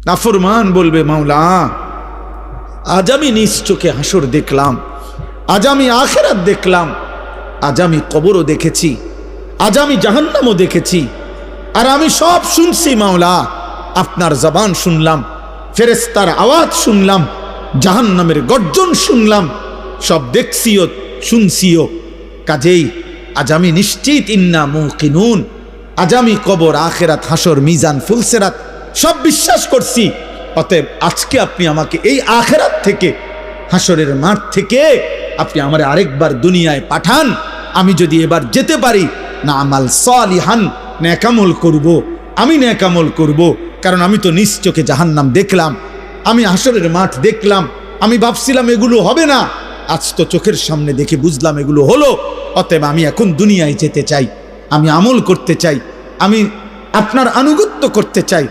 নাফরমান বলবে, মাওলা আজ আমি নিজ চোখে হাসর দেখলাম, আজ আমি আখিরাত দেখলাম, আজ আমি কবরও দেখেছি, আজ আমি জাহান্নামও দেখেছি, আর আমি সব শুনছি মাওলা। আপনার জবান শুনলাম, ফেরেশতার আওয়াজ শুনলাম, জাহান্নামের গর্জন শুনলাম, সব দেখছিও শুনছিও। কাজেই আজ আমি নিশ্চিত, ইন্না মুকিনুন, আজ আমি কবর, আখিরাত, হাসর, মিজান, ফুলসিরাত সব বিশ্বাস করছি। অতএব আজকে আপনি আমাকে এই আখিরাত থেকে, হাসরের মাঠ থেকে আপনি আমার আরেকবার দুনিয়ায় পাঠান। আমি যদি এবার যেতে পারি, না আমাল সালিহান, নেকামল করব, আমি নেকামল করব। কারণ আমি তো নিজ চোখে জাহান্নাম দেখলাম, আমি হাসরের মাঠ দেখলাম, আমি ভাবছিলাম এগুলো হবে না, আজ তো চোখের সামনে দেখে বুঝলাম এগুলো হলো। অতএব আমি এখন দুনিয়ায় যেতে চাই, আমি আমল করতে চাই, আমি আপনার আনুগত্য করতে চাই।